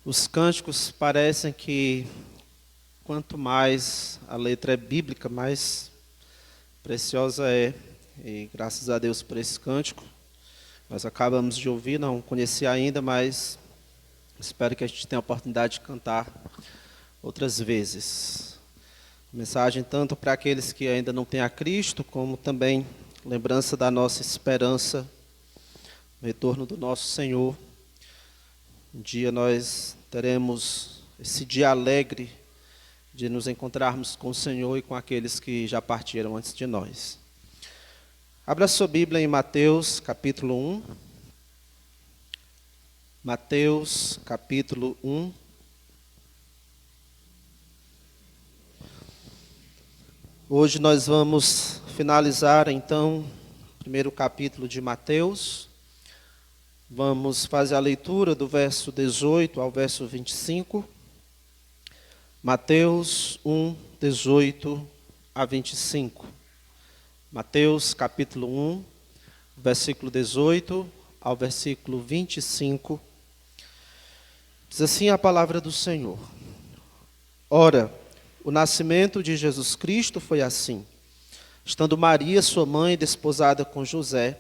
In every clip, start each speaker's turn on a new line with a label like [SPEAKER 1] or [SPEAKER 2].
[SPEAKER 1] Os cânticos parecem que quanto mais a letra é bíblica, mais preciosa é. E graças a Deus por esse cântico. Nós acabamos de ouvir, não conheci ainda, mas espero que a gente tenha a oportunidade de cantar outras vezes. Mensagem tanto para aqueles que ainda não têm a Cristo, como também lembrança da nossa esperança no retorno do nosso Senhor. Um dia nós teremos esse dia alegre de nos encontrarmos com o Senhor e com aqueles que já partiram antes de nós. Abra sua Bíblia em Mateus, capítulo 1. Mateus, capítulo 1. Hoje nós vamos finalizar, então, o primeiro capítulo de Mateus. Vamos fazer a leitura do verso 18 ao verso 25. Mateus 1, 18 a 25. Mateus capítulo 1, versículo 18 ao versículo 25. Diz assim a palavra do Senhor. Ora, o nascimento de Jesus Cristo foi assim. Estando Maria, sua mãe, desposada com José,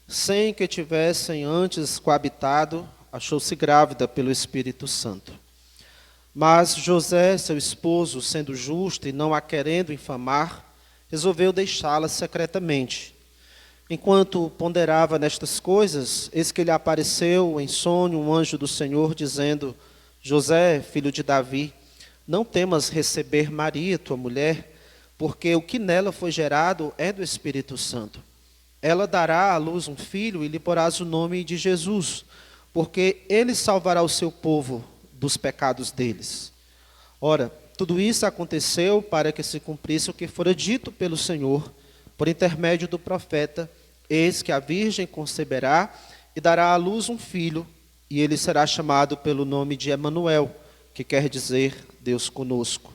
[SPEAKER 1] sem que tivessem antes coabitado, achou-se grávida pelo Espírito Santo. Mas José, seu esposo, sendo justo e não a querendo infamar, resolveu deixá-la secretamente. Enquanto ponderava nestas coisas, eis que lhe apareceu em sonho um anjo do Senhor, dizendo: José, filho de Davi, não temas receber Maria, tua mulher, porque o que nela foi gerado é do Espírito Santo. Ela dará à luz um filho e lhe porás o nome de Jesus, porque ele salvará o seu povo dos pecados deles. Ora, tudo isso aconteceu para que se cumprisse o que fora dito pelo Senhor, por intermédio do profeta: eis que a virgem conceberá e dará à luz um filho, e ele será chamado pelo nome de Emanuel, que quer dizer Deus conosco.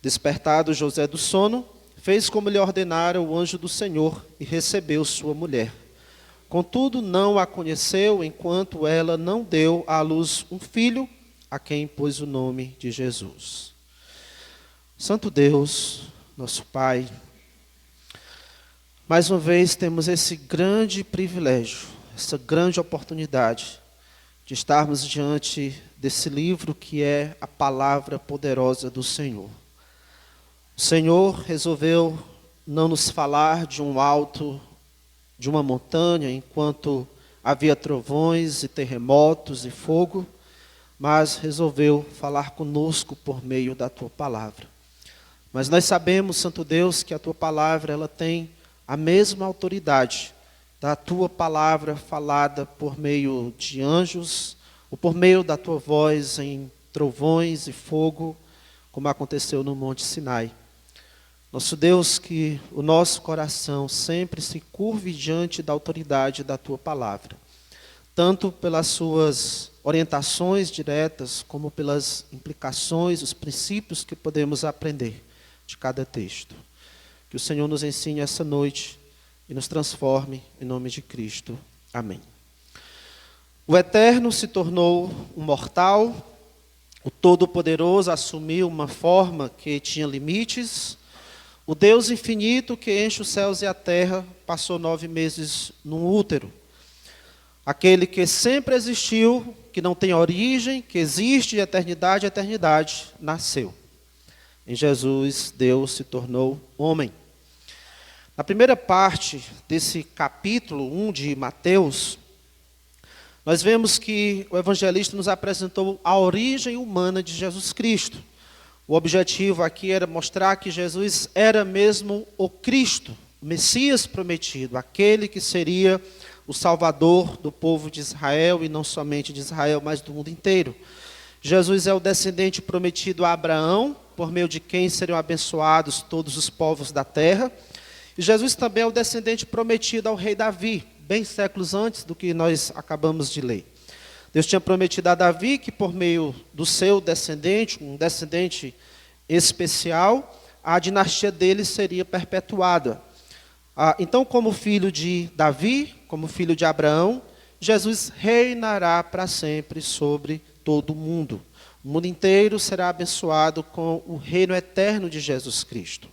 [SPEAKER 1] Despertado José do sono, fez como lhe ordenara o anjo do Senhor e recebeu sua mulher. Contudo, não a conheceu enquanto ela não deu à luz um filho, a quem pôs o nome de Jesus. Santo Deus, nosso Pai, mais uma vez temos esse grande privilégio, essa grande oportunidade de estarmos diante desse livro que é a palavra poderosa do Senhor. O Senhor resolveu não nos falar de um alto, de uma montanha, enquanto havia trovões e terremotos e fogo, mas resolveu falar conosco por meio da Tua palavra. Mas nós sabemos, Santo Deus, que a Tua palavra ela tem a mesma autoridade da Tua palavra falada por meio de anjos, ou por meio da Tua voz em trovões e fogo, como aconteceu no Monte Sinai. Nosso Deus, que o nosso coração sempre se curve diante da autoridade da Tua palavra, tanto pelas Suas orientações diretas, como pelas implicações, os princípios que podemos aprender de cada texto. Que o Senhor nos ensine essa noite e nos transforme em nome de Cristo. Amém. O Eterno se tornou um mortal, o Todo-Poderoso assumiu uma forma que tinha limites, o Deus infinito que enche os céus e a terra passou 9 meses num útero. Aquele que sempre existiu, que não tem origem, que existe de eternidade a eternidade, nasceu. Em Jesus, Deus se tornou homem. Na primeira parte desse capítulo 1 de Mateus, nós vemos que o evangelista nos apresentou a origem humana de Jesus Cristo. O objetivo aqui era mostrar que Jesus era mesmo o Cristo, o Messias prometido, aquele que seria o Salvador do povo de Israel, e não somente de Israel, mas do mundo inteiro. Jesus é o descendente prometido a Abraão, por meio de quem seriam abençoados todos os povos da terra. E Jesus também é o descendente prometido ao rei Davi, bem séculos antes do que nós acabamos de ler. Deus tinha prometido a Davi que por meio do seu descendente, um descendente especial, a dinastia dele seria perpetuada. Então, como filho de Davi, como filho de Abraão, Jesus reinará para sempre sobre todo o mundo. O mundo inteiro será abençoado com o reino eterno de Jesus Cristo.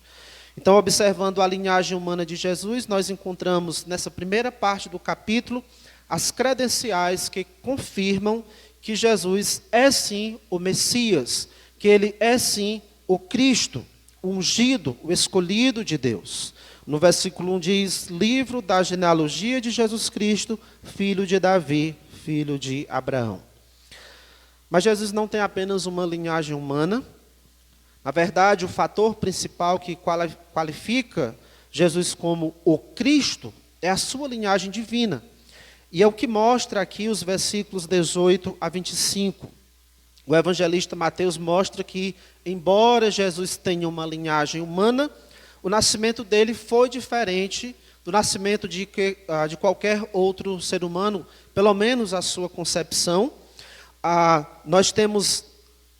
[SPEAKER 1] Então, observando a linhagem humana de Jesus, nós encontramos nessa primeira parte do capítulo as credenciais que confirmam que Jesus é sim o Messias, que ele é sim o Cristo, o ungido, o escolhido de Deus. No versículo 1 diz: livro da genealogia de Jesus Cristo, filho de Davi, filho de Abraão. Mas Jesus não tem apenas uma linhagem humana. Na verdade, o fator principal que qualifica Jesus como o Cristo é a sua linhagem divina. E é o que mostra aqui os versículos 18 a 25. O evangelista Mateus mostra que, embora Jesus tenha uma linhagem humana, o nascimento dele foi diferente do nascimento de qualquer outro ser humano, pelo menos a sua concepção. Nós temos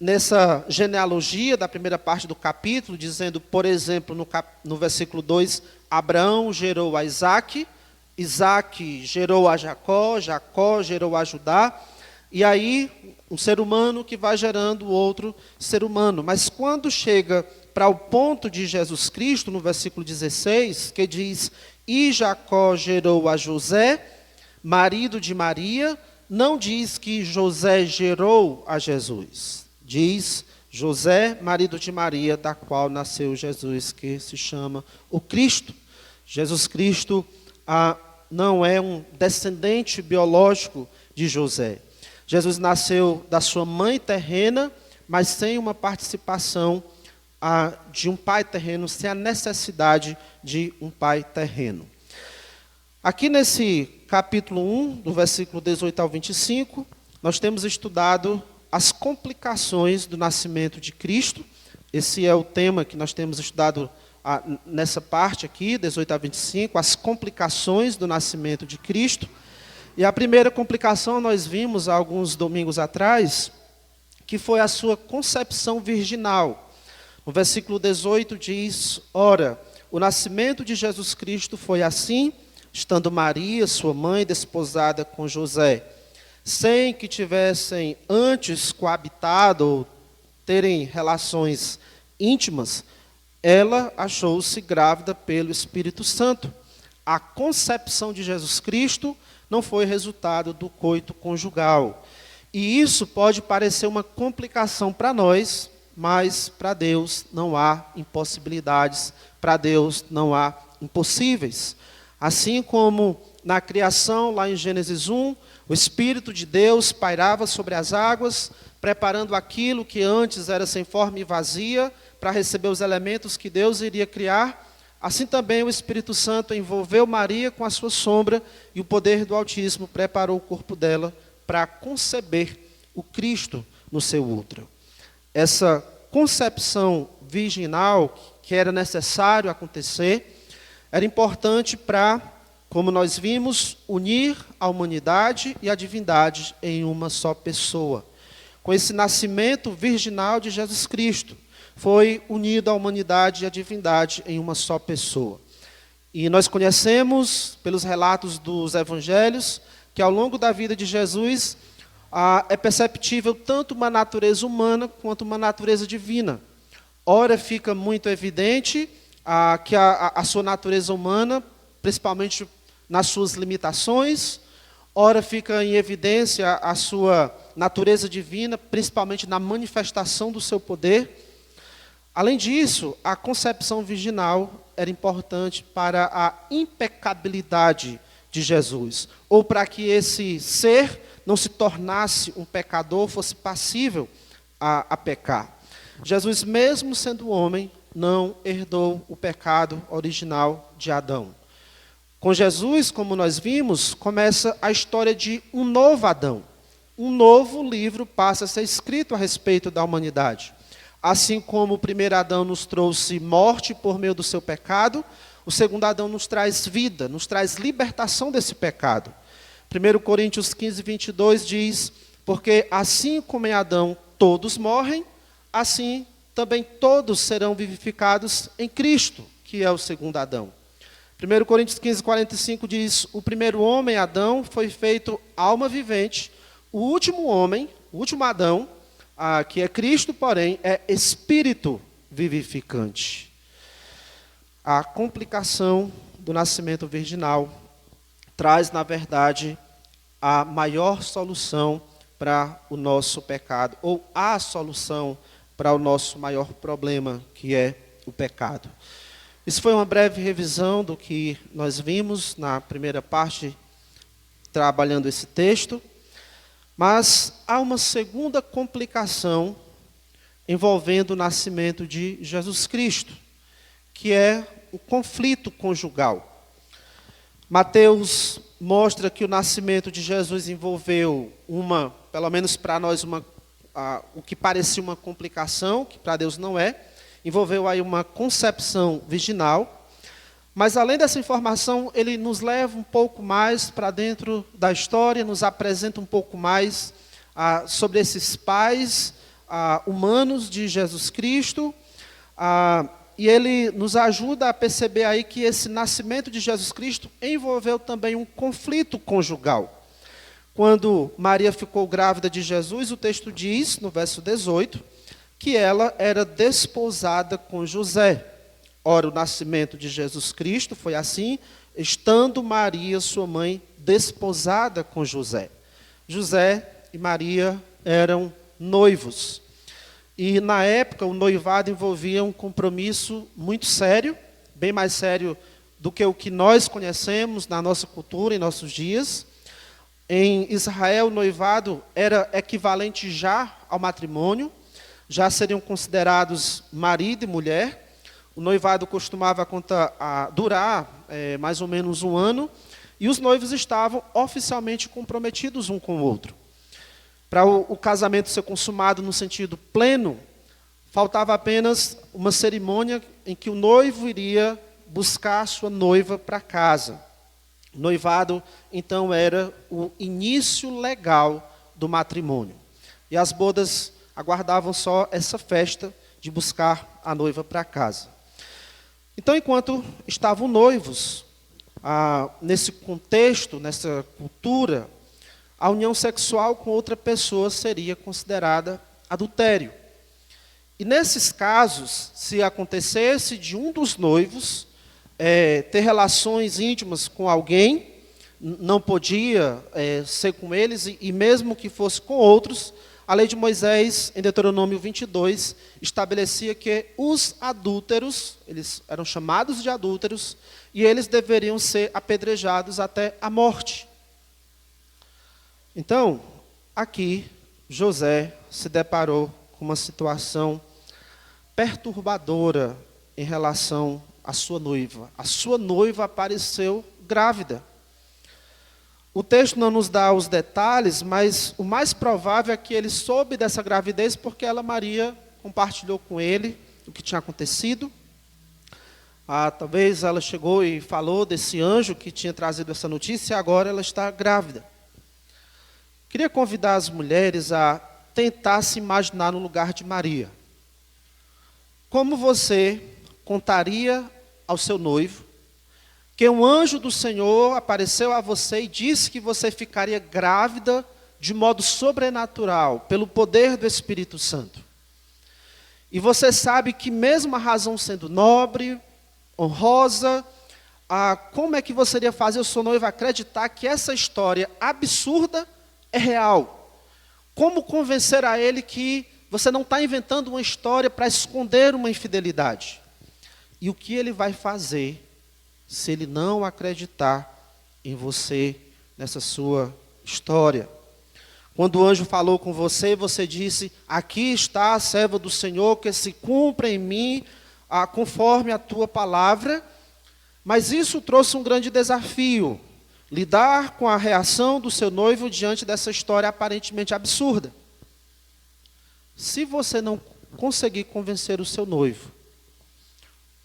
[SPEAKER 1] nessa genealogia da primeira parte do capítulo, dizendo, por exemplo, no versículo 2, Abraão gerou a Isaque, Isaque gerou a Jacó, Jacó gerou a Judá, e aí um ser humano que vai gerando outro ser humano. Mas quando chega para o ponto de Jesus Cristo, no versículo 16, que diz, e Jacó gerou a José, marido de Maria, não diz que José gerou a Jesus. Diz José, marido de Maria, da qual nasceu Jesus, que se chama o Cristo. Jesus Cristo não é um descendente biológico de José. Jesus nasceu da sua mãe terrena, mas sem uma participação de um pai terreno, sem a necessidade de um pai terreno. Aqui nesse capítulo 1, do versículo 18 ao 25, nós temos estudado as complicações do nascimento de Cristo. Esse é o tema que nós temos estudado nessa parte aqui, 18 a 25, as complicações do nascimento de Cristo. E a primeira complicação nós vimos há alguns domingos atrás, que foi a sua concepção virginal. No versículo 18 diz, ora, o nascimento de Jesus Cristo foi assim, estando Maria, sua mãe, desposada com José, sem que tivessem antes coabitado ou terem relações íntimas, ela achou-se grávida pelo Espírito Santo. A concepção de Jesus Cristo não foi resultado do coito conjugal. E isso pode parecer uma complicação para nós, mas para Deus não há impossibilidades, para Deus não há impossíveis. Assim como na criação, lá em Gênesis 1, o Espírito de Deus pairava sobre as águas, preparando aquilo que antes era sem forma e vazia, para receber os elementos que Deus iria criar. Assim também o Espírito Santo envolveu Maria com a sua sombra, e o poder do Altíssimo preparou o corpo dela para conceber o Cristo no seu útero. Essa concepção virginal, que era necessário acontecer, era importante para, como nós vimos, unir a humanidade e a divindade em uma só pessoa. Com esse nascimento virginal de Jesus Cristo, foi unida a humanidade e a divindade em uma só pessoa. E nós conhecemos, pelos relatos dos evangelhos, que ao longo da vida de Jesus, é perceptível tanto uma natureza humana quanto uma natureza divina. Ora, fica muito evidente que a sua natureza humana, principalmente nas suas limitações, ora fica em evidência a sua natureza divina, principalmente na manifestação do seu poder. Além disso, a concepção virginal era importante para a impecabilidade de Jesus, ou para que esse ser não se tornasse um pecador, fosse passível a pecar. Jesus, mesmo sendo homem, não herdou o pecado original de Adão. Com Jesus, como nós vimos, começa a história de um novo Adão. Um novo livro passa a ser escrito a respeito da humanidade. Assim como o primeiro Adão nos trouxe morte por meio do seu pecado, o segundo Adão nos traz vida, nos traz libertação desse pecado. 1 Coríntios 15, 22 diz, porque assim como em Adão todos morrem, assim também todos serão vivificados em Cristo, que é o segundo Adão. 1 Coríntios 15, 45 diz: o primeiro homem, Adão, foi feito alma vivente. O último homem, o último Adão, que é Cristo, porém, é espírito vivificante. A complicação do nascimento virginal traz, na verdade, a maior solução para o nosso pecado, ou a solução para o nosso maior problema, que é o pecado. Isso foi uma breve revisão do que nós vimos na primeira parte, trabalhando esse texto, mas há uma segunda complicação envolvendo o nascimento de Jesus Cristo, que é o conflito conjugal. Mateus mostra que o nascimento de Jesus envolveu pelo menos para nós, o que parecia uma complicação, que para Deus não é, envolveu aí uma concepção virginal, mas além dessa informação, ele nos leva um pouco mais para dentro da história, nos apresenta um pouco mais sobre esses pais humanos de Jesus Cristo, e ele nos ajuda a perceber aí que esse nascimento de Jesus Cristo envolveu também um conflito conjugal. Quando Maria ficou grávida de Jesus, o texto diz, no verso 18, que ela era desposada com José. Ora, o nascimento de Jesus Cristo foi assim, estando Maria, sua mãe, desposada com José. José e Maria eram noivos. E, na época, o noivado envolvia um compromisso muito sério, bem mais sério do que o que nós conhecemos na nossa cultura, em nossos dias. Em Israel, o noivado era equivalente já ao matrimônio, já seriam considerados marido e mulher. O noivado costumava durar mais ou menos 1 ano, e os noivos estavam oficialmente comprometidos um com o outro. Para o casamento ser consumado no sentido pleno, faltava apenas uma cerimônia em que o noivo iria buscar sua noiva para casa. O noivado, então, era o início legal do matrimônio. E as bodas aguardavam só essa festa de buscar a noiva para casa. Então, enquanto estavam noivos, nesse contexto, nessa cultura, a união sexual com outra pessoa seria considerada adultério. E nesses casos, se acontecesse de um dos noivos ter relações íntimas com alguém, não podia ser com eles, e mesmo que fosse com outros, a lei de Moisés, em Deuteronômio 22, estabelecia que os adúlteros, eles eram chamados de adúlteros, e eles deveriam ser apedrejados até a morte. Então, aqui, José se deparou com uma situação perturbadora em relação à sua noiva. A sua noiva apareceu grávida. O texto não nos dá os detalhes, mas o mais provável é que ele soube dessa gravidez porque Maria, compartilhou com ele o que tinha acontecido. Talvez ela chegou e falou desse anjo que tinha trazido essa notícia, e agora ela está grávida. Queria convidar as mulheres a tentar se imaginar no lugar de Maria. Como você contaria ao seu noivo que um anjo do Senhor apareceu a você e disse que você ficaria grávida de modo sobrenatural, pelo poder do Espírito Santo? E você sabe que mesmo a razão sendo nobre, honrosa, como é que você iria fazer o seu noivo acreditar que essa história absurda é real? Como convencer a ele que você não está inventando uma história para esconder uma infidelidade? E o que ele vai fazer se ele não acreditar em você, nessa sua história? Quando o anjo falou com você, você disse: aqui está a serva do Senhor, que se cumpra em mim conforme a tua palavra. Mas isso trouxe um grande desafio: lidar com a reação do seu noivo diante dessa história aparentemente absurda. Se você não conseguir convencer o seu noivo,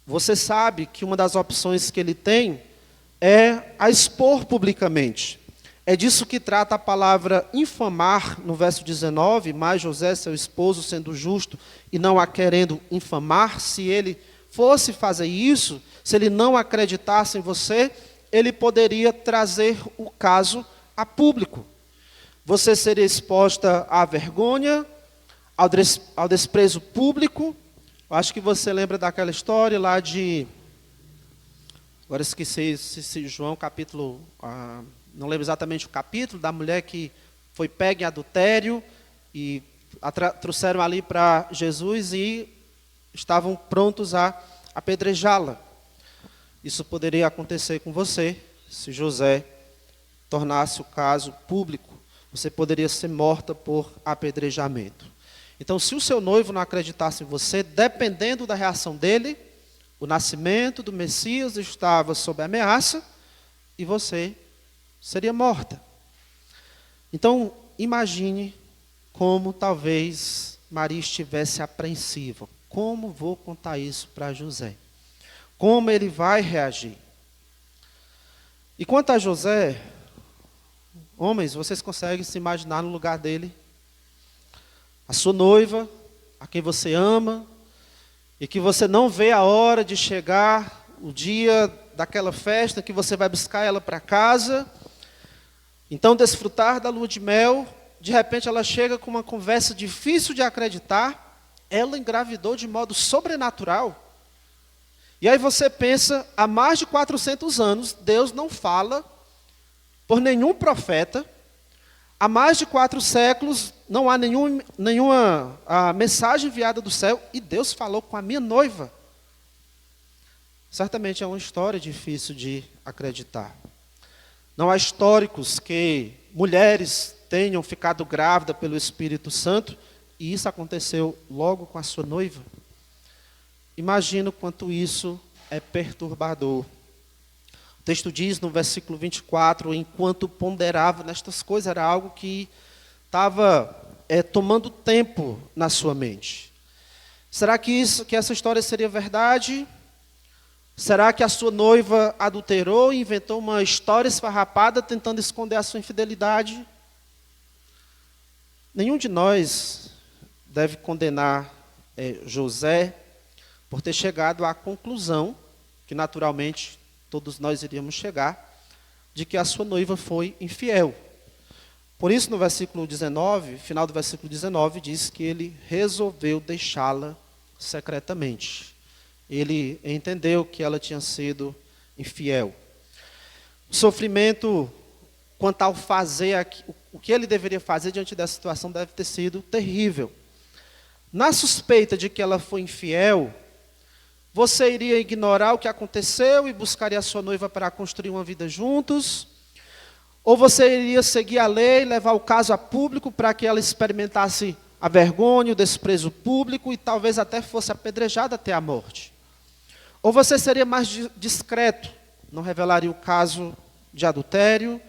[SPEAKER 1] você sabe que uma das opções que ele tem é a expor publicamente. É disso que trata a palavra infamar, no verso 19, mas José, seu esposo, sendo justo e não a querendo infamar, se ele fosse fazer isso, se ele não acreditasse em você, ele poderia trazer o caso a público. Você seria exposta à vergonha, ao desprezo público. Eu acho que você lembra daquela história lá de... Agora esqueci se João capítulo... não lembro exatamente o capítulo, da mulher que foi pega em adultério e trouxeram ali para Jesus e estavam prontos a apedrejá-la. Isso poderia acontecer com você, se José tornasse o caso público. Você poderia ser morta por apedrejamento. Então, se o seu noivo não acreditasse em você, dependendo da reação dele, o nascimento do Messias estava sob ameaça e você seria morta. Então, imagine como talvez Maria estivesse apreensiva. Como vou contar isso para José? Como ele vai reagir? E quanto a José, homens, vocês conseguem se imaginar no lugar dele? A sua noiva, a quem você ama, e que você não vê a hora de chegar o dia daquela festa, que você vai buscar ela para casa, então desfrutar da lua de mel. De repente ela chega com uma conversa difícil de acreditar, ela engravidou de modo sobrenatural. E aí você pensa, há mais de 400 anos, Deus não fala por nenhum profeta. Há mais de 4 séculos, não há nenhuma mensagem enviada do céu, e Deus falou com a minha noiva. Certamente é uma história difícil de acreditar. Não há históricos que mulheres tenham ficado grávidas pelo Espírito Santo, e isso aconteceu logo com a sua noiva. Imagina o quanto isso é perturbador. O texto diz no versículo 24, enquanto ponderava nestas coisas, era algo que estava tomando tempo na sua mente. Será que essa história seria verdade? Será que a sua noiva adulterou e inventou uma história esfarrapada tentando esconder a sua infidelidade? Nenhum de nós deve condenar José por ter chegado à conclusão, que naturalmente todos nós iríamos chegar, de que a sua noiva foi infiel. Por isso, no versículo 19, final do versículo 19, diz que ele resolveu deixá-la secretamente. Ele entendeu que ela tinha sido infiel. O sofrimento quanto ao fazer, o que ele deveria fazer diante dessa situação deve ter sido terrível. Na suspeita de que ela foi infiel, você iria ignorar o que aconteceu e buscaria a sua noiva para construir uma vida juntos? Ou você iria seguir a lei, levar o caso a público para que ela experimentasse a vergonha, o desprezo público e talvez até fosse apedrejada até a morte? Ou você seria mais discreto, não revelaria o caso de adultério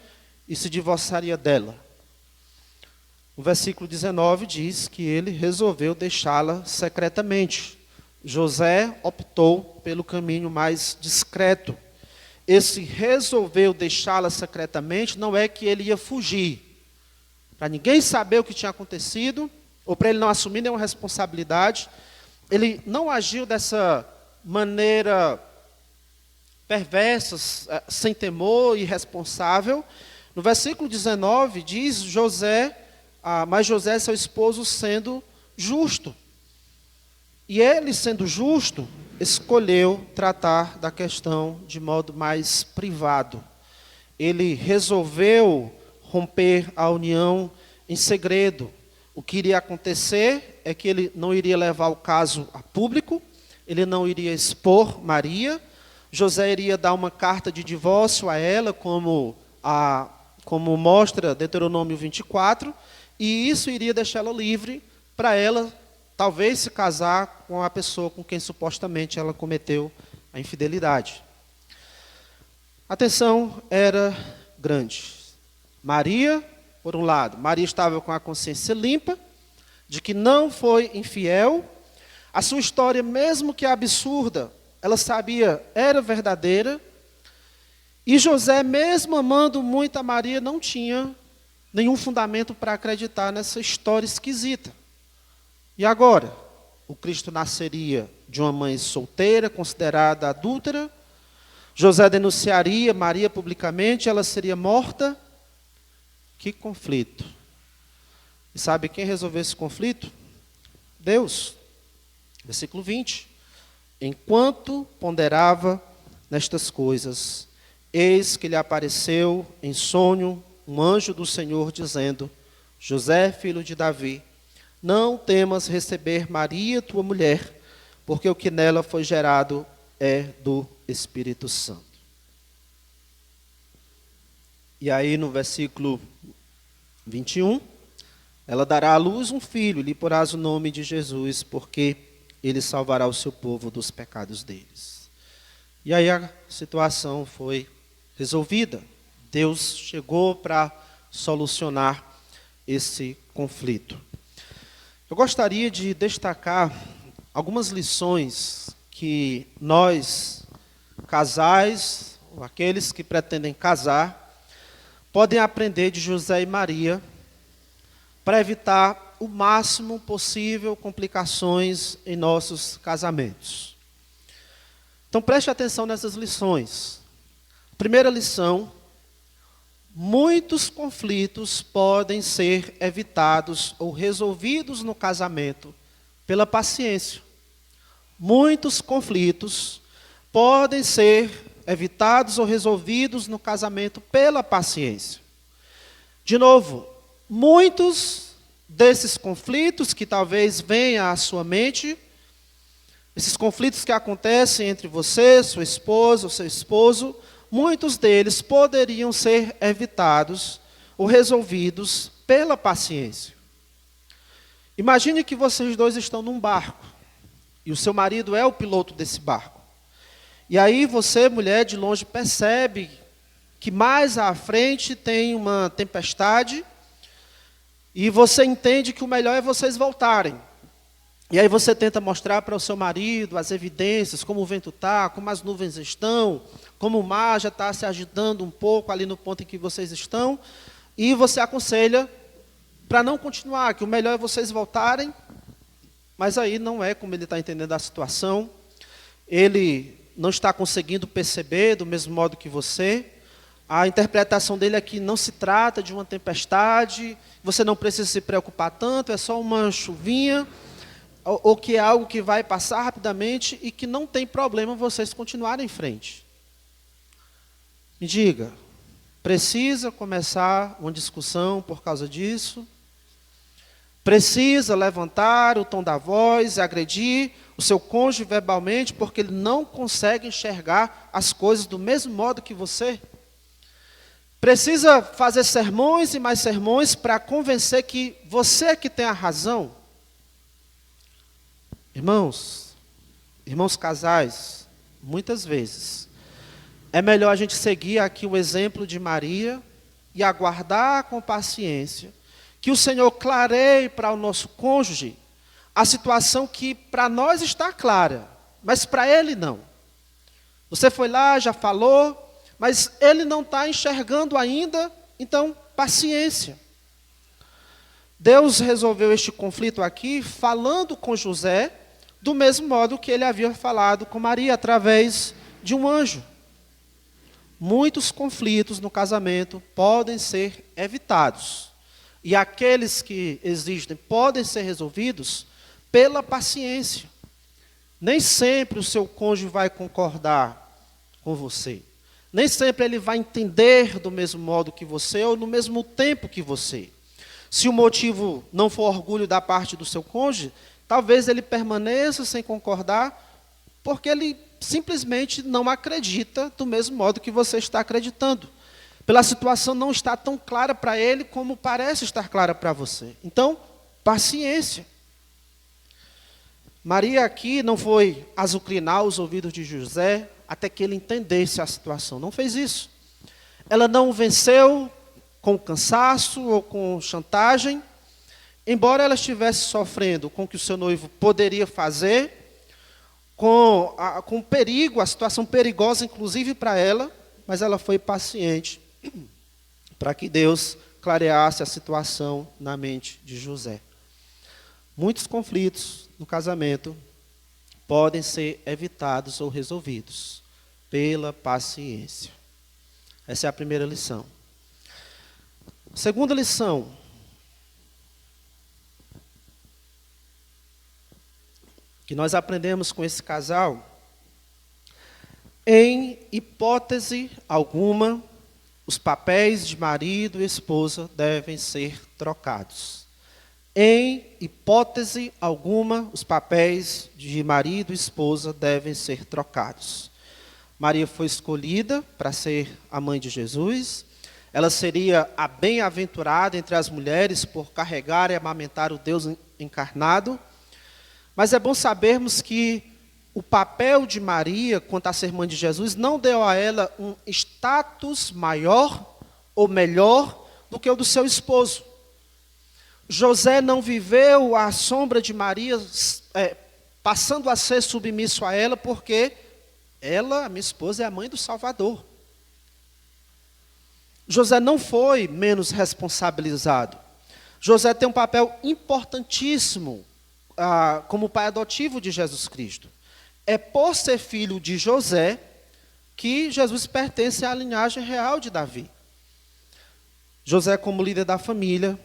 [SPEAKER 1] e se divorciaria dela? O versículo 19 diz que ele resolveu deixá-la secretamente. José optou pelo caminho mais discreto. Esse resolveu deixá-la secretamente não é que ele ia fugir, para ninguém saber o que tinha acontecido, ou para ele não assumir nenhuma responsabilidade. Ele não agiu dessa maneira perversa, sem temor, irresponsável. No versículo 19 diz mas José, seu esposo, sendo justo. E ele, sendo justo, escolheu tratar da questão de modo mais privado. Ele resolveu romper a união em segredo. O que iria acontecer é que ele não iria levar o caso a público, ele não iria expor Maria. José iria dar uma carta de divórcio a ela, como mostra Deuteronômio 24, e isso iria deixá-la livre para ela talvez se casar com a pessoa com quem supostamente ela cometeu a infidelidade. A tensão era grande. Maria, por um lado, Maria estava com a consciência limpa de que não foi infiel. A sua história, mesmo que absurda, ela sabia, era verdadeira. E José, mesmo amando muito a Maria, não tinha nenhum fundamento para acreditar nessa história esquisita. E agora? O Cristo nasceria de uma mãe solteira, considerada adúltera. José denunciaria Maria publicamente, ela seria morta. Que conflito. E sabe quem resolveu esse conflito? Deus. Versículo 20. Enquanto ponderava nestas coisas, eis que lhe apareceu em sonho um anjo do Senhor, dizendo: José, filho de Davi, não temas receber Maria, tua mulher, porque o que nela foi gerado é do Espírito Santo. E aí no versículo 21, ela dará à luz um filho, e lhe porás o nome de Jesus, porque ele salvará o seu povo dos pecados deles. E aí a situação foi resolvida. Deus chegou para solucionar esse conflito. Eu gostaria de destacar algumas lições que nós, casais, ou aqueles que pretendem casar, podem aprender de José e Maria para evitar o máximo possível complicações em nossos casamentos. Então preste atenção nessas lições. Primeira lição: muitos conflitos podem ser evitados ou resolvidos no casamento pela paciência. Muitos conflitos podem ser evitados ou resolvidos no casamento pela paciência. De novo, muitos desses conflitos que talvez venham à sua mente, esses conflitos que acontecem entre você, sua esposa ou seu esposo, muitos deles poderiam ser evitados ou resolvidos pela paciência. Imagine que vocês dois estão num barco e o seu marido é o piloto desse barco. E aí você, mulher, de longe percebe que mais à frente tem uma tempestade e você entende que o melhor é vocês voltarem. E aí você tenta mostrar para o seu marido as evidências, como o vento está, como as nuvens estão, como o mar já está se agitando um pouco ali no ponto em que vocês estão, e você aconselha para não continuar, que o melhor é vocês voltarem, mas aí não é como ele está entendendo a situação, ele não está conseguindo perceber do mesmo modo que você, a interpretação dele é que não se trata de uma tempestade, você não precisa se preocupar tanto, é só uma chuvinha, ou que é algo que vai passar rapidamente e que não tem problema vocês continuarem em frente. Me diga, precisa começar uma discussão por causa disso? Precisa levantar o tom da voz e agredir o seu cônjuge verbalmente porque ele não consegue enxergar as coisas do mesmo modo que você? Precisa fazer sermões e mais sermões para convencer que você é que tem a razão? Irmãos casais, muitas vezes, é melhor a gente seguir aqui o exemplo de Maria e aguardar com paciência que o Senhor clareie para o nosso cônjuge a situação que para nós está clara, mas para ele não. Você foi lá, já falou, mas ele não está enxergando ainda, então paciência. Deus resolveu este conflito aqui falando com José, do mesmo modo que ele havia falado com Maria, através de um anjo. Muitos conflitos no casamento podem ser evitados. E aqueles que existem podem ser resolvidos pela paciência. Nem sempre o seu cônjuge vai concordar com você. Nem sempre ele vai entender do mesmo modo que você ou no mesmo tempo que você. Se o motivo não for orgulho da parte do seu cônjuge, talvez ele permaneça sem concordar, porque ele simplesmente não acredita do mesmo modo que você está acreditando. Pela situação não está tão clara para ele como parece estar clara para você. Então, paciência. Maria aqui não foi azucrinar os ouvidos de José até que ele entendesse a situação. Não fez isso. Ela não o venceu com cansaço ou com chantagem. Embora ela estivesse sofrendo com o que o seu noivo poderia fazer, com perigo, a situação perigosa inclusive para ela, mas ela foi paciente para que Deus clareasse a situação na mente de José. Muitos conflitos no casamento podem ser evitados ou resolvidos pela paciência. Essa é a primeira lição. Segunda lição. Que nós aprendemos com esse casal. Em hipótese alguma, os papéis de marido e esposa devem ser trocados. Em hipótese alguma, os papéis de marido e esposa devem ser trocados. Maria foi escolhida para ser a mãe de Jesus. Ela seria a bem-aventurada entre as mulheres por carregar e amamentar o Deus encarnado. Mas é bom sabermos que o papel de Maria, quanto a ser mãe de Jesus, não deu a ela um status maior ou melhor do que o do seu esposo. José não viveu à sombra de Maria, passando a ser submisso a ela, porque ela, a minha esposa, é a mãe do Salvador. José não foi menos responsabilizado. José tem um papel importantíssimo como pai adotivo de Jesus Cristo. É por ser filho de José que Jesus pertence à linhagem real de Davi. José, como líder da família,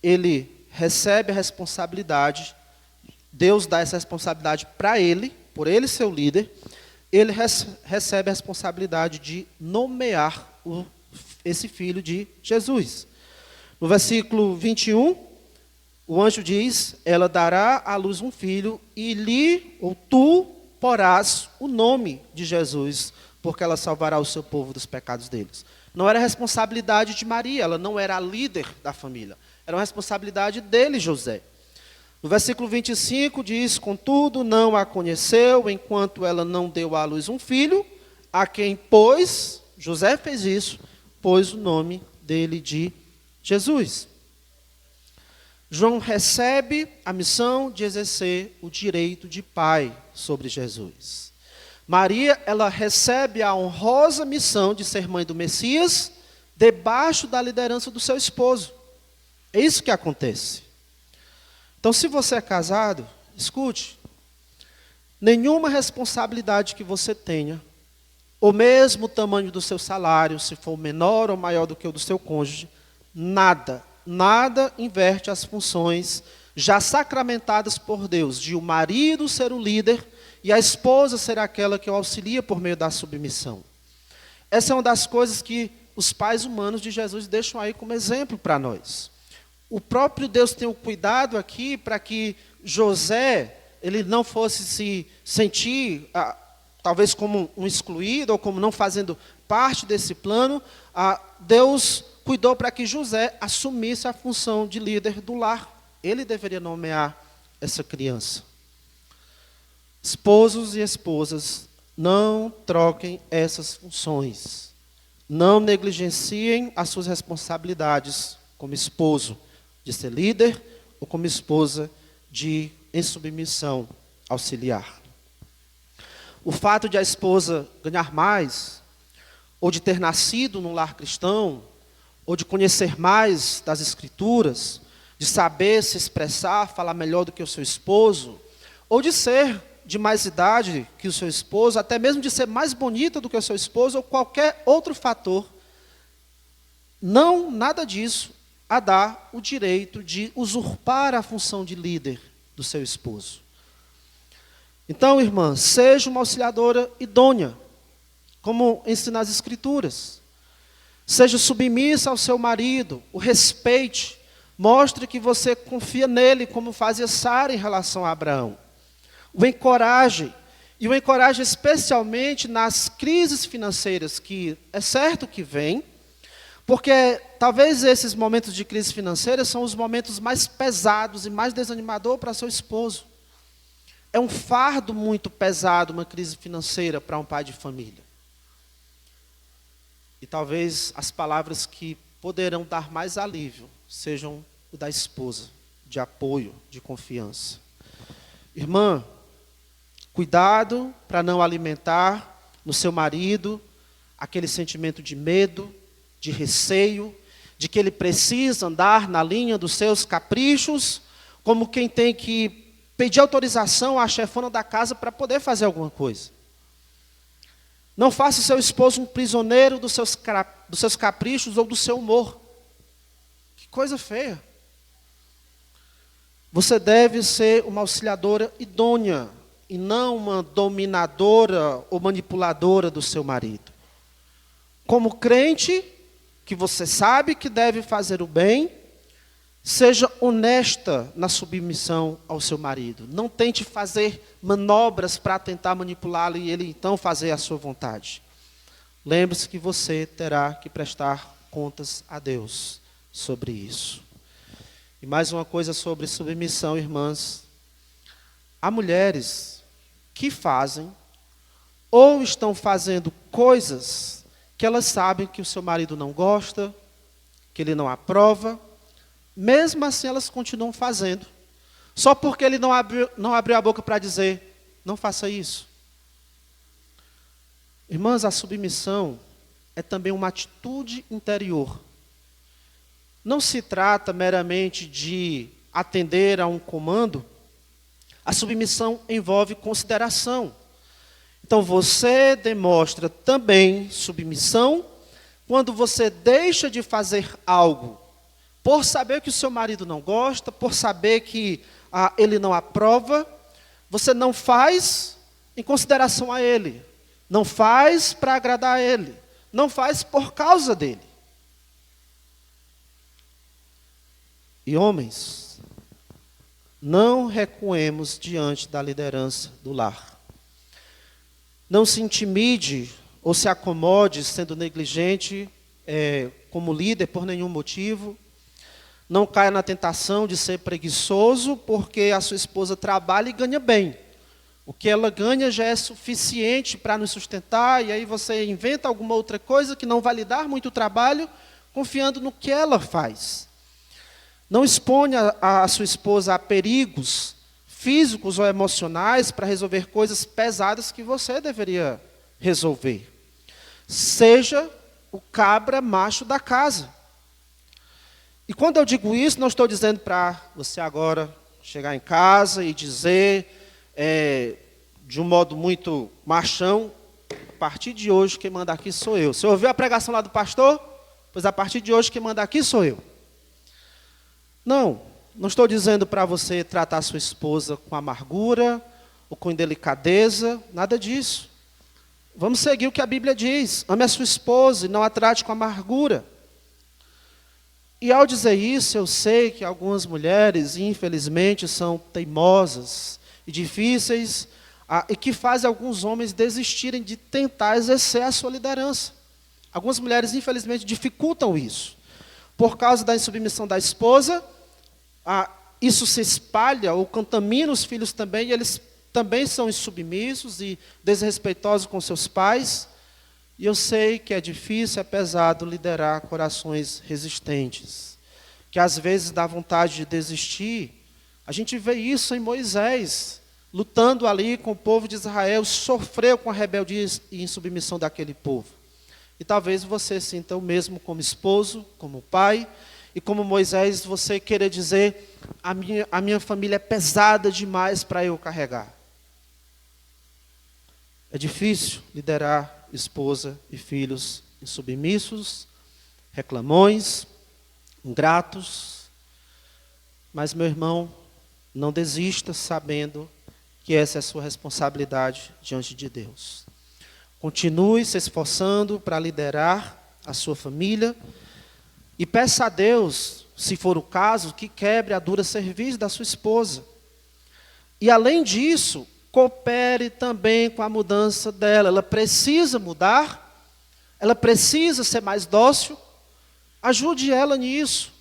[SPEAKER 1] ele recebe a responsabilidade, Deus dá essa responsabilidade para ele, por ele ser o líder, ele recebe a responsabilidade de nomear esse filho de Jesus. No versículo 21, o anjo diz, ela dará à luz um filho e tu porás o nome de Jesus, porque ela salvará o seu povo dos pecados deles. Não era responsabilidade de Maria, ela não era a líder da família. Era uma responsabilidade dele, José. No versículo 25 diz, contudo, não a conheceu, enquanto ela não deu à luz um filho, a quem pôs, José fez isso, pôs o nome dele de Jesus. João recebe a missão de exercer o direito de pai sobre Jesus. Maria, ela recebe a honrosa missão de ser mãe do Messias, debaixo da liderança do seu esposo. É isso que acontece. Então, se você é casado, escute, nenhuma responsabilidade que você tenha, ou mesmo o tamanho do seu salário, se for menor ou maior do que o do seu cônjuge, nada inverte as funções já sacramentadas por Deus, de o marido ser o líder e a esposa ser aquela que o auxilia por meio da submissão. Essa é uma das coisas que os pais humanos de Jesus deixam aí como exemplo para nós. O próprio Deus tem o cuidado aqui para que José, ele não fosse se sentir, talvez como um excluído, ou como não fazendo parte desse plano. Deus cuidou para que José assumisse a função de líder do lar. Ele deveria nomear essa criança. Esposos e esposas, não troquem essas funções. Não negligenciem as suas responsabilidades como esposo, de ser líder, ou como esposa, em submissão, auxiliar. O fato de a esposa ganhar mais, ou de ter nascido num lar cristão, ou de conhecer mais das Escrituras, de saber se expressar, falar melhor do que o seu esposo, ou de ser de mais idade que o seu esposo, até mesmo de ser mais bonita do que o seu esposo, ou qualquer outro fator, nada disso a dá o direito de usurpar a função de líder do seu esposo. Então, irmã, seja uma auxiliadora idônea, como ensina as Escrituras. Seja submissa ao seu marido, o respeite, mostre que você confia nele, como fazia Sara em relação a Abraão. O encoraje, e o encoraje especialmente nas crises financeiras, que é certo que vem, porque talvez esses momentos de crise financeira são os momentos mais pesados e mais desanimadores para seu esposo. É um fardo muito pesado uma crise financeira para um pai de família. E talvez as palavras que poderão dar mais alívio sejam o da esposa, de apoio, de confiança. Irmã, cuidado para não alimentar no seu marido aquele sentimento de medo, de receio, de que ele precisa andar na linha dos seus caprichos, como quem tem que pedir autorização à chefona da casa para poder fazer alguma coisa. Não faça seu esposo um prisioneiro dos seus caprichos ou do seu humor. Que coisa feia. Você deve ser uma auxiliadora idônea e não uma dominadora ou manipuladora do seu marido. Como crente, que você sabe que deve fazer o bem, seja honesta na submissão ao seu marido. Não tente fazer manobras para tentar manipulá-lo e ele então fazer a sua vontade. Lembre-se que você terá que prestar contas a Deus sobre isso. E mais uma coisa sobre submissão, irmãs. Há mulheres que fazem ou estão fazendo coisas que elas sabem que o seu marido não gosta, que ele não aprova, mesmo assim elas continuam fazendo, só porque ele não abriu a boca para dizer, não faça isso. Irmãs, a submissão é também uma atitude interior. Não se trata meramente de atender a um comando. A submissão envolve consideração. Então você demonstra também submissão quando você deixa de fazer algo por saber que o seu marido não gosta, por saber que ele não aprova. Você não faz em consideração a ele, não faz para agradar a ele, não faz por causa dele. E homens, não recuemos diante da liderança do lar. Não se intimide ou se acomode sendo negligente como líder por nenhum motivo. Não caia na tentação de ser preguiçoso porque a sua esposa trabalha e ganha bem. O que ela ganha já é suficiente para nos sustentar, e aí você inventa alguma outra coisa que não vai lhe dar muito trabalho, confiando no que ela faz. Não exponha a sua esposa a perigos físicos ou emocionais para resolver coisas pesadas que você deveria resolver. Seja o cabra macho da casa. E quando eu digo isso, não estou dizendo para você agora chegar em casa e dizer de um modo muito machão, a partir de hoje quem manda aqui sou eu. Você ouviu a pregação lá do pastor? Pois a partir de hoje quem manda aqui sou eu. Não estou dizendo para você tratar a sua esposa com amargura ou com indelicadeza, nada disso. Vamos seguir o que a Bíblia diz. Ame a sua esposa e não a trate com amargura. E ao dizer isso, eu sei que algumas mulheres, infelizmente, são teimosas e difíceis, e que fazem alguns homens desistirem de tentar exercer a sua liderança. Algumas mulheres, infelizmente, dificultam isso. Por causa da insubmissão da esposa, isso se espalha ou contamina os filhos também, e eles também são insubmissos e desrespeitosos com seus pais. E eu sei que é difícil, é pesado liderar corações resistentes, que às vezes dá vontade de desistir. A gente vê isso em Moisés, lutando ali com o povo de Israel, sofreu com a rebeldia e insubmissão daquele povo. E talvez você sinta o mesmo como esposo, como pai, e como Moisés, você querer dizer, a minha família é pesada demais para eu carregar. É difícil liderar esposa e filhos insubmissos, reclamões, ingratos. Mas, meu irmão, não desista sabendo que essa é a sua responsabilidade diante de Deus. Continue se esforçando para liderar a sua família e peça a Deus, se for o caso, que quebre a dura cerviz da sua esposa. E, além disso, coopere também com a mudança dela. Ela precisa mudar, ela precisa ser mais dócil. Ajude ela nisso.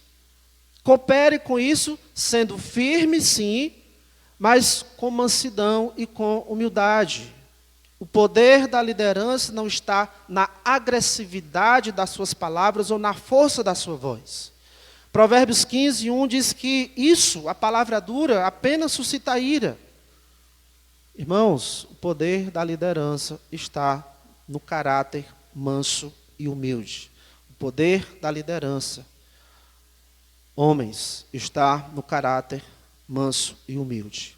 [SPEAKER 1] Coopere com isso, sendo firme, sim, mas com mansidão e com humildade. O poder da liderança não está na agressividade das suas palavras ou na força da sua voz. Provérbios 15:1 diz que isso, a palavra dura, apenas suscita ira. Irmãos, o poder da liderança está no caráter manso e humilde. O poder da liderança, homens, está no caráter manso e humilde.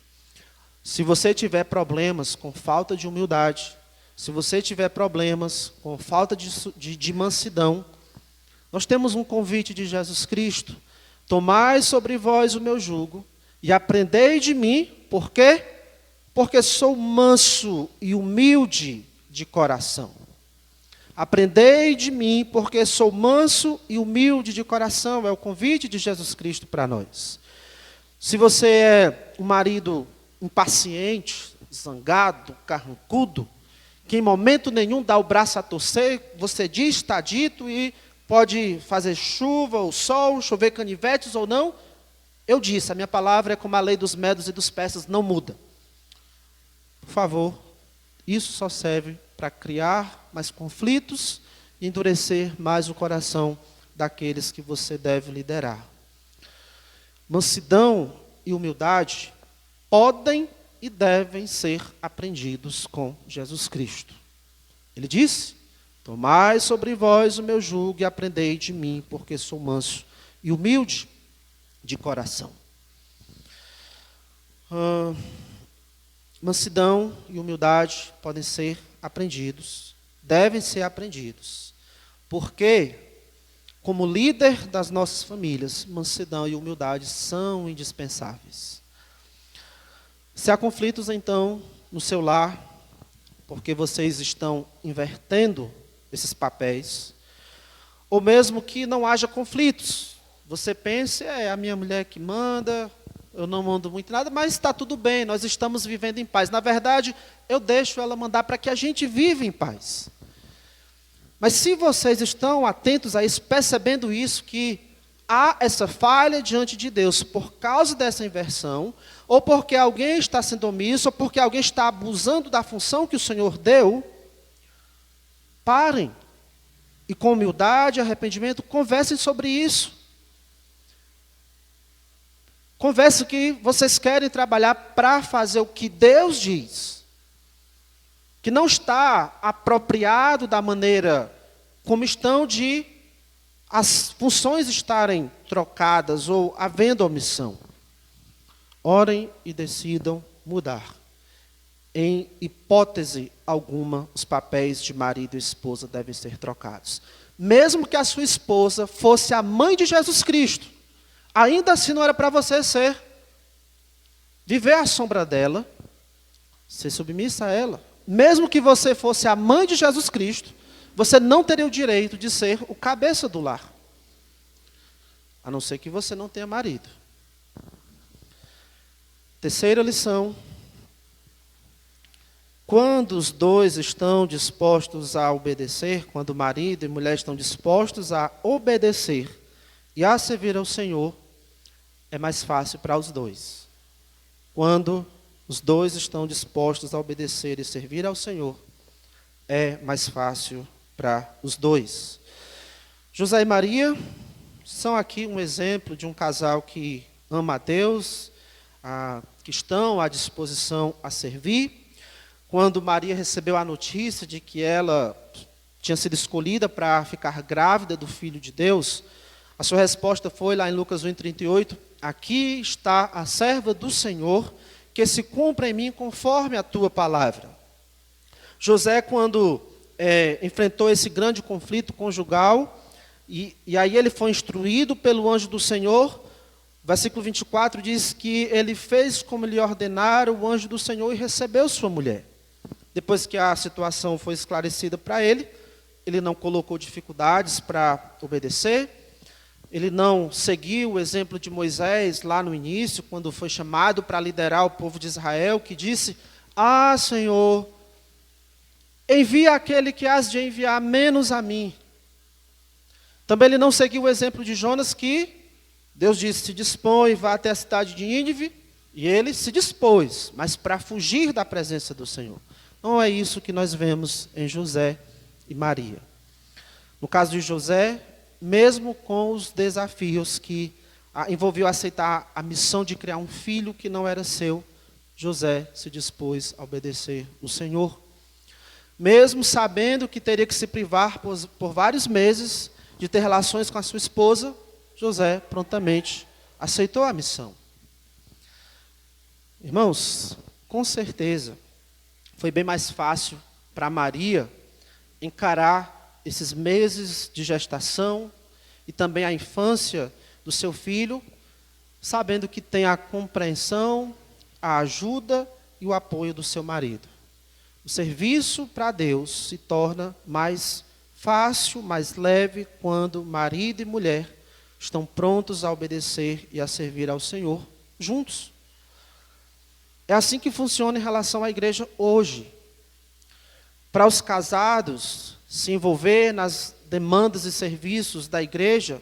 [SPEAKER 1] Se você tiver problemas com falta de humildade, se você tiver problemas com falta de mansidão, nós temos um convite de Jesus Cristo: tomai sobre vós o meu jugo e aprendei de mim. Por quê? Porque sou manso e humilde de coração. Aprendei de mim, porque sou manso e humilde de coração. É o convite de Jesus Cristo para nós. Se você é um marido impaciente, zangado, carrancudo, que em momento nenhum dá o braço a torcer, você diz, está dito, e pode fazer chuva ou sol, chover canivetes ou não, eu disse, a minha palavra é como a lei dos medos e dos persas, não muda. Por favor, isso só serve para criar mais conflitos e endurecer mais o coração daqueles que você deve liderar. Mansidão e humildade podem e devem ser aprendidos com Jesus Cristo. Ele disse: tomai sobre vós o meu jugo e aprendei de mim, porque sou manso e humilde de coração. Mansidão e humildade podem ser aprendidos, devem ser aprendidos, porque, como líder das nossas famílias, mansidão e humildade são indispensáveis. Se há conflitos, então, no seu lar, porque vocês estão invertendo esses papéis, ou mesmo que não haja conflitos, você pensa, é a minha mulher que manda, eu não mando muito nada, mas está tudo bem, nós estamos vivendo em paz. Na verdade, eu deixo ela mandar para que a gente viva em paz. Mas se vocês estão atentos a isso, percebendo isso, que há essa falha diante de Deus por causa dessa inversão, ou porque alguém está sendo omisso, ou porque alguém está abusando da função que o Senhor deu, parem e com humildade e arrependimento conversem sobre isso. Conversem que vocês querem trabalhar para fazer o que Deus diz, que não está apropriado da maneira como estão de as funções estarem trocadas ou havendo omissão. Orem e decidam mudar. Em hipótese alguma, os papéis de marido e esposa devem ser trocados. Mesmo que a sua esposa fosse a mãe de Jesus Cristo, ainda assim não era para você viver à sombra dela, ser submissa a ela. Mesmo que você fosse a mãe de Jesus Cristo, você não teria o direito de ser o cabeça do lar. A não ser que você não tenha marido. Terceira lição. Quando os dois estão dispostos a obedecer, quando marido e mulher estão dispostos a obedecer e a servir ao Senhor, é mais fácil para os dois. Quando os dois estão dispostos a obedecer e servir ao Senhor, é mais fácil para os dois. José e Maria são aqui um exemplo de um casal que ama a Deus, que estão à disposição a servir. Quando Maria recebeu a notícia de que ela tinha sido escolhida para ficar grávida do Filho de Deus, a sua resposta foi lá em Lucas 1,38, aqui está a serva do Senhor, que se cumpra em mim conforme a tua palavra. José, quando enfrentou esse grande conflito conjugal, e aí ele foi instruído pelo anjo do Senhor, versículo 24 diz que ele fez como lhe ordenara o anjo do Senhor e recebeu sua mulher. Depois que a situação foi esclarecida para ele, ele não colocou dificuldades para obedecer, ele não seguiu o exemplo de Moisés lá no início, quando foi chamado para liderar o povo de Israel, que disse, Senhor, envia aquele que has de enviar, menos a mim. Também ele não seguiu o exemplo de Jonas, que Deus disse, se dispõe, vá até a cidade de Nínive, e ele se dispôs, mas para fugir da presença do Senhor. Não é isso que nós vemos em José e Maria. No caso de José, mesmo com os desafios que envolviam aceitar a missão de criar um filho que não era seu, José se dispôs a obedecer o Senhor. Mesmo sabendo que teria que se privar por vários meses de ter relações com a sua esposa, José prontamente aceitou a missão. Irmãos, com certeza, foi bem mais fácil para Maria encarar esses meses de gestação e também a infância do seu filho, sabendo que tem a compreensão, a ajuda e o apoio do seu marido. O serviço para Deus se torna mais fácil, mais leve, quando marido e mulher estão prontos a obedecer e a servir ao Senhor juntos. É assim que funciona em relação à igreja hoje. Para os casados, se envolver nas demandas e serviços da igreja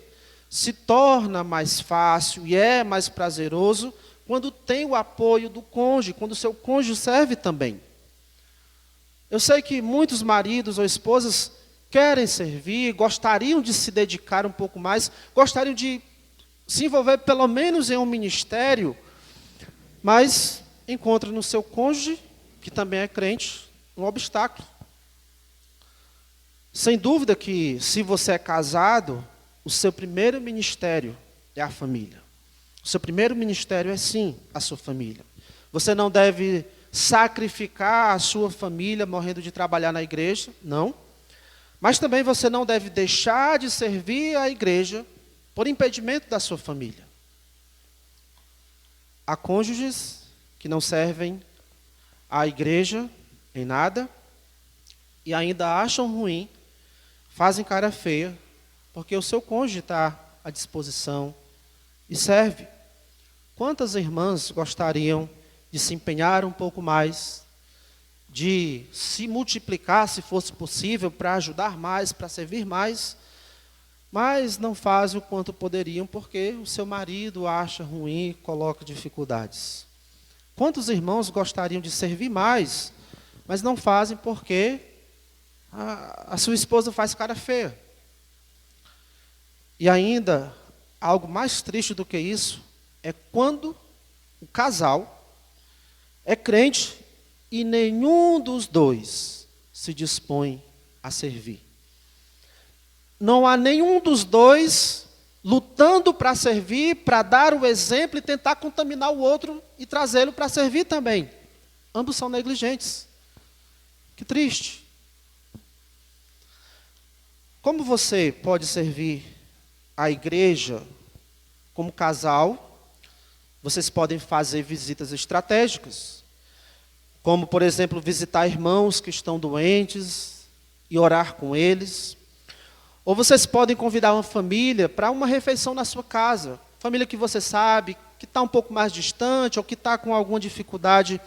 [SPEAKER 1] se torna mais fácil e é mais prazeroso quando tem o apoio do cônjuge, quando o seu cônjuge serve também. Eu sei que muitos maridos ou esposas querem servir, gostariam de se dedicar um pouco mais, gostariam de se envolver pelo menos em um ministério, mas encontra no seu cônjuge, que também é crente, um obstáculo. Sem dúvida que, se você é casado, o seu primeiro ministério é a família. O seu primeiro ministério é, sim, a sua família. Você não deve sacrificar a sua família morrendo de trabalhar na igreja, não. Mas também você não deve deixar de servir a igreja por impedimento da sua família. Há cônjuges que não servem à igreja em nada e ainda acham ruim, fazem cara feia, porque o seu cônjuge está à disposição e serve. Quantas irmãs gostariam de se empenhar um pouco mais, de se multiplicar, se fosse possível, para ajudar mais, para servir mais, mas não fazem o quanto poderiam, porque o seu marido acha ruim e coloca dificuldades. Quantos irmãos gostariam de servir mais, mas não fazem porque a sua esposa faz cara feia? E ainda, algo mais triste do que isso, é quando o casal é crente e nenhum dos dois se dispõe a servir. Não há nenhum dos dois lutando para servir, para dar o exemplo e tentar contaminar o outro e trazê-lo para servir também. Ambos são negligentes. Que triste. Como você pode servir a igreja como casal? Vocês podem fazer visitas estratégicas, como, por exemplo, visitar irmãos que estão doentes e orar com eles. Ou vocês podem convidar uma família para uma refeição na sua casa. Família que você sabe, que está um pouco mais distante, ou que está com alguma dificuldade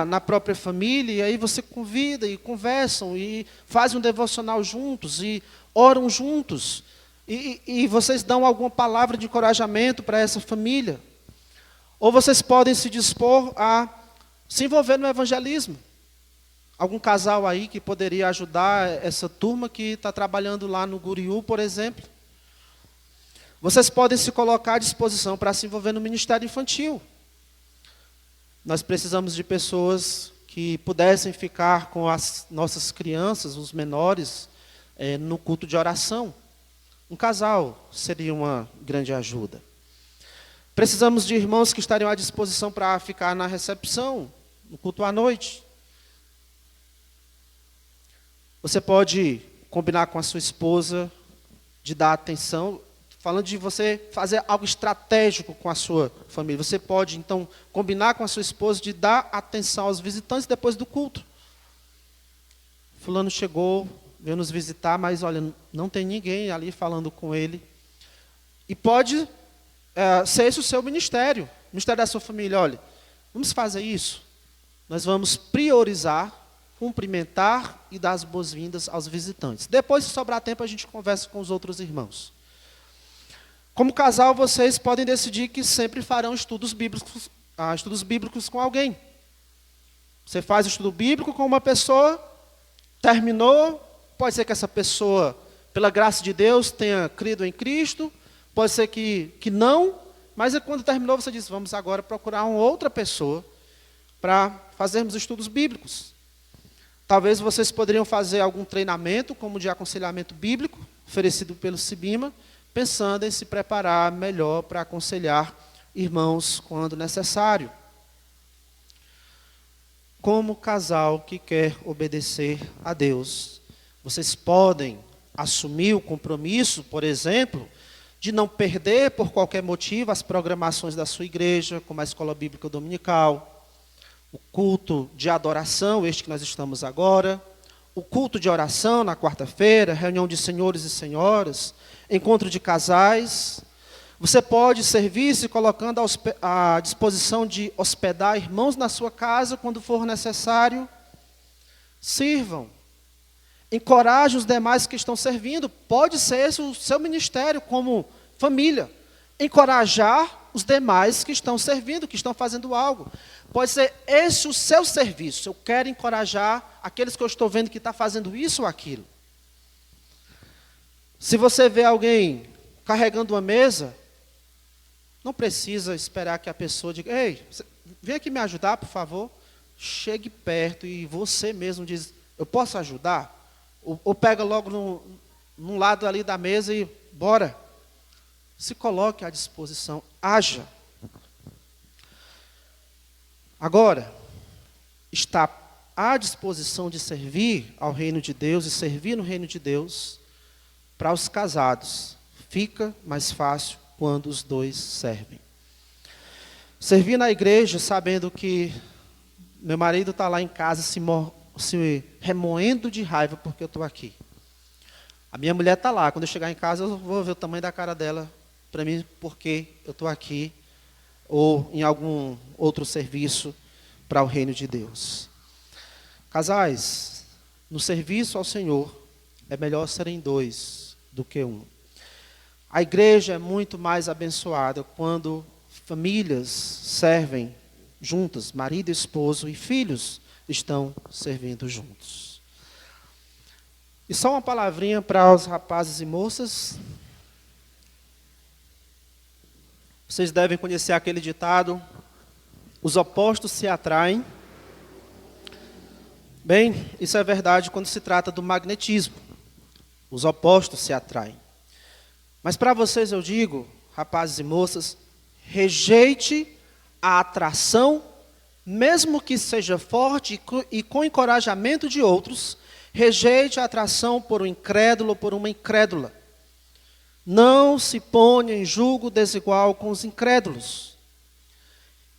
[SPEAKER 1] na própria família, e aí você convida e conversam, e fazem um devocional juntos, e oram juntos. E vocês dão alguma palavra de encorajamento para essa família. Ou vocês podem se dispor a se envolver no evangelismo. Algum casal aí que poderia ajudar essa turma que está trabalhando lá no Guriú, por exemplo. Vocês podem se colocar à disposição para se envolver no ministério infantil. Nós precisamos de pessoas que pudessem ficar com as nossas crianças, os menores, no culto de oração. Um casal seria uma grande ajuda. Precisamos de irmãos que estariam à disposição para ficar na recepção, no culto à noite. Você pode combinar com a sua esposa de dar atenção, falando de você fazer algo estratégico com a sua família. Você pode, então, combinar com a sua esposa de dar atenção aos visitantes depois do culto. Fulano chegou, veio nos visitar, mas olha, não tem ninguém ali falando com ele. E pode ser esse o seu ministério, o ministério da sua família. Olha, vamos fazer isso. Nós vamos priorizar, cumprimentar e dar as boas-vindas aos visitantes. Depois, se sobrar tempo, a gente conversa com os outros irmãos. Como casal, vocês podem decidir que sempre farão estudos bíblicos com alguém. Você faz o estudo bíblico com uma pessoa, terminou, pode ser que essa pessoa, pela graça de Deus, tenha crido em Cristo, pode ser que não, mas quando terminou você diz, vamos agora procurar uma outra pessoa para fazermos estudos bíblicos. Talvez vocês poderiam fazer algum treinamento, como de aconselhamento bíblico, oferecido pelo Cibima, pensando em se preparar melhor para aconselhar irmãos quando necessário. como casal que quer obedecer a Deus. Vocês podem assumir o compromisso, por exemplo, de não perder por qualquer motivo as programações da sua igreja, como a escola bíblica dominical, o culto de adoração, este que nós estamos agora, o culto de oração na quarta-feira, reunião de senhores e senhoras, encontro de casais. Você pode servir se colocando à disposição de hospedar irmãos na sua casa quando for necessário. Sirvam. Encoraje os demais que estão servindo. Pode ser esse o seu ministério como família. Encorajar os demais que estão servindo, que estão fazendo algo. Pode ser esse o seu serviço. Eu quero encorajar aqueles que eu estou vendo que está fazendo isso ou aquilo. Se você vê alguém carregando uma mesa, não precisa esperar que a pessoa diga: ei, vem aqui me ajudar, por favor. Chegue perto e você mesmo diz: eu posso ajudar? Ou pega logo num lado ali da mesa e bora. Se coloque à disposição, haja. Agora, está à disposição de servir ao reino de Deus e servir no reino de Deus para os casados. Fica mais fácil quando os dois servem. Servir na igreja sabendo que meu marido está lá em casa se remoendo de raiva porque eu estou aqui. A minha mulher está lá. Quando eu chegar em casa, eu vou ver o tamanho da cara dela para mim porque eu estou aqui ou em algum outro serviço para o reino de Deus. Casais, no serviço ao Senhor, é melhor serem dois do que um. A igreja é muito mais abençoada quando famílias servem juntas, marido e esposo, e filhos estão servindo juntos. E só uma palavrinha para os rapazes e moças. Vocês devem conhecer aquele ditado: os opostos se atraem. Bem, isso é verdade quando se trata do magnetismo. Os opostos se atraem. Mas para vocês eu digo, rapazes e moças, rejeite a atração, mesmo que seja forte e com encorajamento de outros, rejeite a atração por um incrédulo ou por uma incrédula. Não se ponha em julgo desigual com os incrédulos.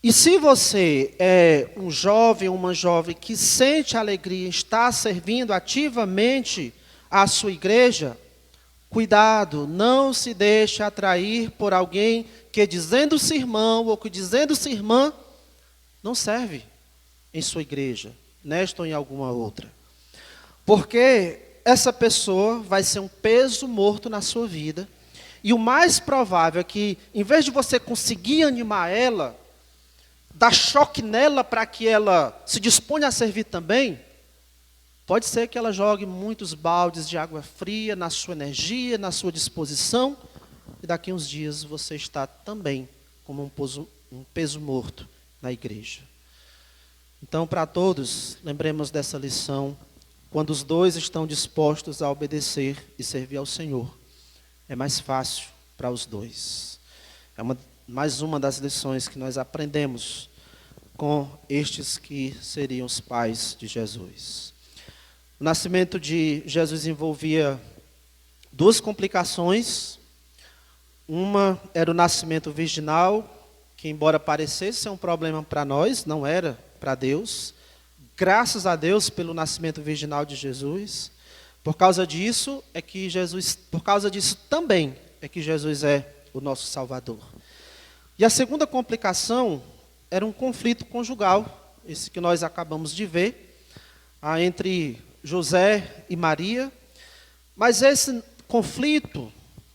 [SPEAKER 1] E se você é um jovem ou uma jovem que sente alegria em estar servindo ativamente a sua igreja, cuidado, não se deixe atrair por alguém que, dizendo-se irmão ou que dizendo-se irmã, não serve em sua igreja, nesta ou em alguma outra. Porque essa pessoa vai ser um peso morto na sua vida. E o mais provável é que, em vez de você conseguir animar ela, dar choque nela para que ela se disponha a servir também, pode ser que ela jogue muitos baldes de água fria na sua energia, na sua disposição, e daqui a uns dias você está também como um peso morto na igreja. Então, para todos, lembremos dessa lição: quando os dois estão dispostos a obedecer e servir ao Senhor, é mais fácil para os dois. É mais uma das lições que nós aprendemos com estes que seriam os pais de Jesus. O nascimento de Jesus envolvia duas complicações. Uma era o nascimento virginal, que embora parecesse ser um problema para nós, não era para Deus. Graças a Deus pelo nascimento virginal de Jesus. Por causa disso também é que Jesus é o nosso Salvador. E a segunda complicação era um conflito conjugal, esse que nós acabamos de ver, entre José e Maria. Mas esse conflito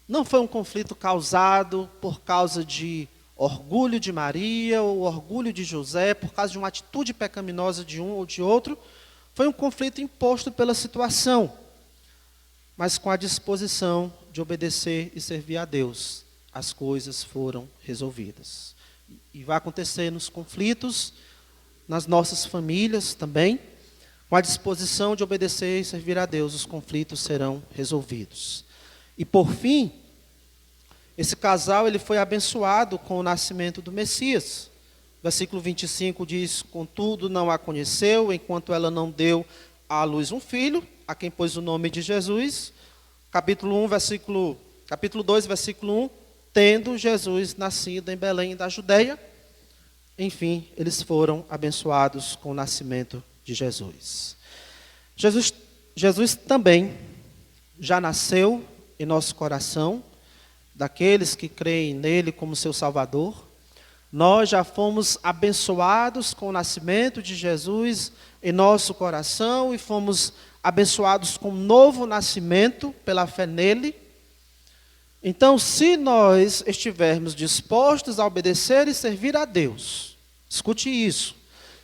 [SPEAKER 1] não foi um conflito causado por causa de orgulho de Maria ou orgulho de José, por causa de uma atitude pecaminosa de um ou de outro. Foi um conflito imposto pela situação, mas com a disposição de obedecer e servir a Deus, as coisas foram resolvidas. E vai acontecer nos conflitos, nas nossas famílias também, com a disposição de obedecer e servir a Deus, os conflitos serão resolvidos. E por fim, esse casal ele foi abençoado com o nascimento do Messias, Versículo 25 diz: contudo não a conheceu, enquanto ela não deu à luz um filho, a quem pôs o nome de Jesus. Capítulo 2, versículo 1, tendo Jesus nascido em Belém da Judeia. Enfim, eles foram abençoados com o nascimento de Jesus. Jesus também já nasceu em nosso coração, daqueles que creem nele como seu Salvador. Nós já fomos abençoados com o nascimento de Jesus em nosso coração e fomos abençoados com um novo nascimento pela fé nele. Então, se nós estivermos dispostos a obedecer e servir a Deus, escute isso,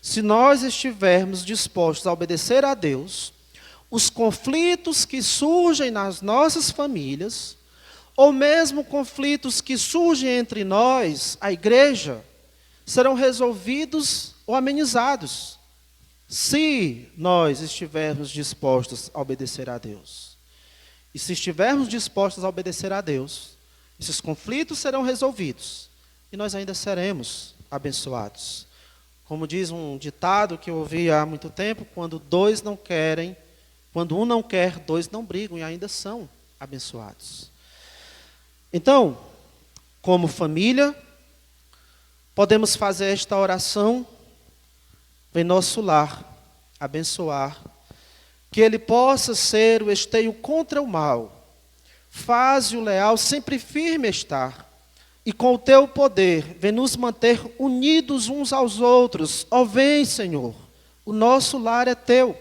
[SPEAKER 1] se nós estivermos dispostos a obedecer a Deus, os conflitos que surgem nas nossas famílias, ou mesmo conflitos que surgem entre nós, a igreja, serão resolvidos ou amenizados, se nós estivermos dispostos a obedecer a Deus. E se estivermos dispostos a obedecer a Deus, esses conflitos serão resolvidos e nós ainda seremos abençoados. Como diz um ditado que eu ouvi há muito tempo, quando um não quer, dois não brigam e ainda são abençoados. Então, como família, podemos fazer esta oração em nosso lar, abençoar, que ele possa ser o esteio contra o mal. Faze o leal sempre firme estar, e com o teu poder, vem nos manter unidos uns aos outros. Ó vem, Senhor, o nosso lar é teu.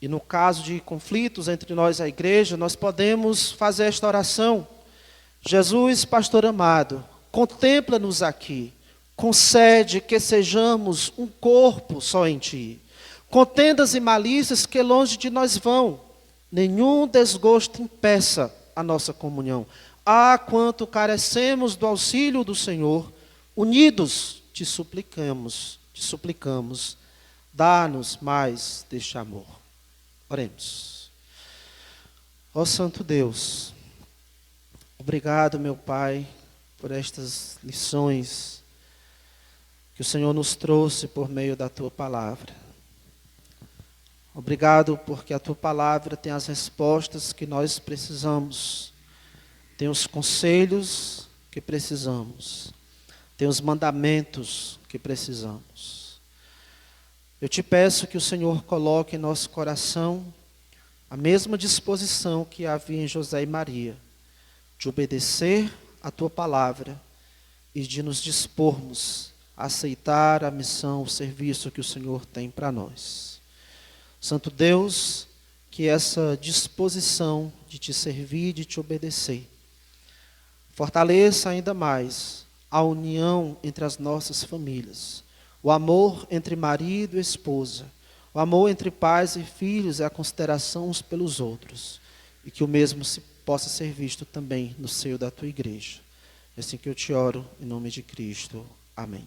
[SPEAKER 1] E no caso de conflitos entre nós e a igreja, nós podemos fazer esta oração. Jesus, pastor amado, contempla-nos aqui, concede que sejamos um corpo só em ti. Contendas e malícias que longe de nós vão, nenhum desgosto impeça a nossa comunhão. Ah, quanto carecemos do auxílio do Senhor, unidos te suplicamos, dá-nos mais deste amor. Oremos. Ó Santo Deus, obrigado, meu Pai, por estas lições que o Senhor nos trouxe por meio da Tua Palavra. Obrigado porque a Tua Palavra tem as respostas que nós precisamos, tem os conselhos que precisamos, tem os mandamentos que precisamos. Eu te peço que o Senhor coloque em nosso coração a mesma disposição que havia em José e Maria, de obedecer a Tua Palavra e de nos dispormos a aceitar a missão, o serviço que o Senhor tem para nós. Santo Deus, que essa disposição de te servir, de te obedecer, fortaleça ainda mais a união entre as nossas famílias, o amor entre marido e esposa, o amor entre pais e filhos e a consideração uns pelos outros, e que o mesmo possa ser visto também no seio da tua igreja. É assim que eu te oro, em nome de Cristo. Amém.